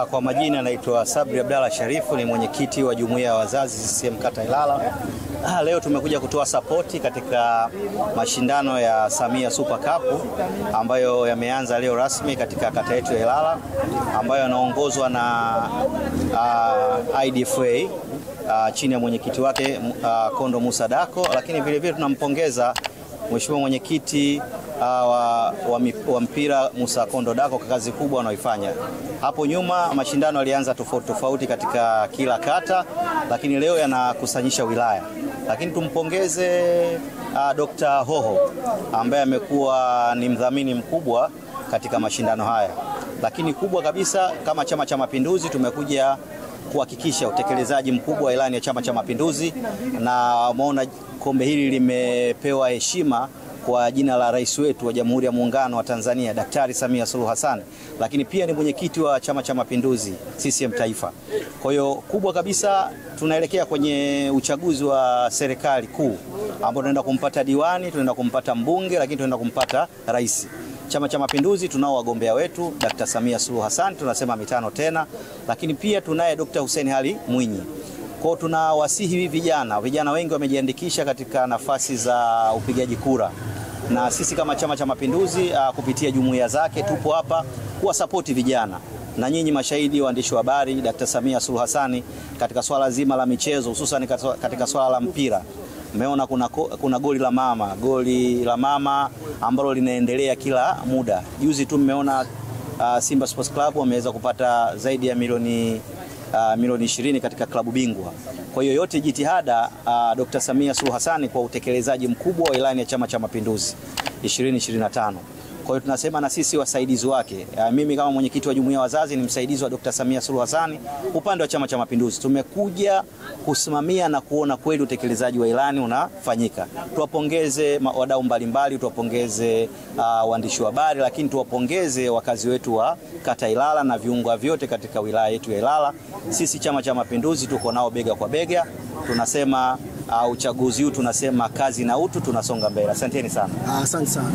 Kwa majina naitwa Sabri Abdalla Sharifu, ni mwenyekiti wa jumuiya ya wazazi CCM kata Ilala. Leo tumekuja kutoa sapoti katika mashindano ya Samia Super Cup ambayo yameanza leo rasmi katika kata yetu ya Ilala, ambayo yanaongozwa na IDFA chini ya mwenyekiti wake Kondo Musa Dako, lakini vile vile tunampongeza Mheshimiwa mwenyekiti wa mpira Musa Kondo Dako kwa kazi kubwa anayoifanya. Hapo nyuma mashindano yalianza tofauti katika kila kata, lakini leo yanakusanyisha wilaya. Lakini tumpongeze Dr. Hoho ambaye amekuwa ni mdhamini mkubwa katika mashindano haya. Lakini kubwa kabisa, kama Chama cha Mapinduzi tumekuja kuhakikisha utekelezaji mkubwa wa ilani ya Chama cha Mapinduzi, na umeona kombe hili limepewa heshima kwa jina la rais wetu wa Jamhuri ya Muungano wa Tanzania Daktari Samia Suluhu Hassan, lakini pia ni mwenyekiti wa Chama cha Mapinduzi CCM Taifa. Kwa hiyo kubwa kabisa, tunaelekea kwenye uchaguzi wa serikali kuu ambao tunaenda kumpata diwani, tunaenda kumpata mbunge, lakini tunaenda kumpata rais. Chama cha Mapinduzi tunao wagombea wetu Dr. Samia Suluhu Hassan, tunasema mitano tena, lakini pia tunaye Dr. Hussein Ali Mwinyi. Kwa tunawasihi vijana wengi wamejiandikisha katika nafasi za upigaji kura, na sisi kama Chama cha Mapinduzi kupitia jumuiya zake tupo hapa kuwasapoti vijana. Na nyinyi mashahidi, waandishi wa habari, Dr. Samia Suluhu Hassan katika swala zima la michezo, hususan katika swala la mpira, umeona kuna goli la mama ambalo linaendelea kila muda. Juzi tu mmeona Simba Sports Club wameweza kupata zaidi ya milioni 20 katika klabu bingwa. Kwa hiyo yote jitihada Dr. Samia Suluhu Hassan kwa utekelezaji mkubwa wa ilani ya Chama cha Mapinduzi 2025. Kwa hiyo tunasema na sisi wasaidizi wake. Mimi kama mwenyekiti wa jumuiya ya wazazi ni msaidizi wa Dr. Samia Suluhu Hassan upande wa Chama cha Mapinduzi. Tumekuja kusimamia na kuona kweli utekelezaji wa ilani unafanyika. Tuwapongeze wadau mbalimbali, tuwapongeze waandishi wa habari, lakini tuwapongeze wakazi wetu wa kata Ilala na viunga vyote katika wilaya yetu ya Ilala. Sisi Chama cha Mapinduzi tuko nao bega kwa bega. Tunasema uchaguzi huu tunasema kazi na utu, tunasonga mbele. Asanteni sana. Asante sana.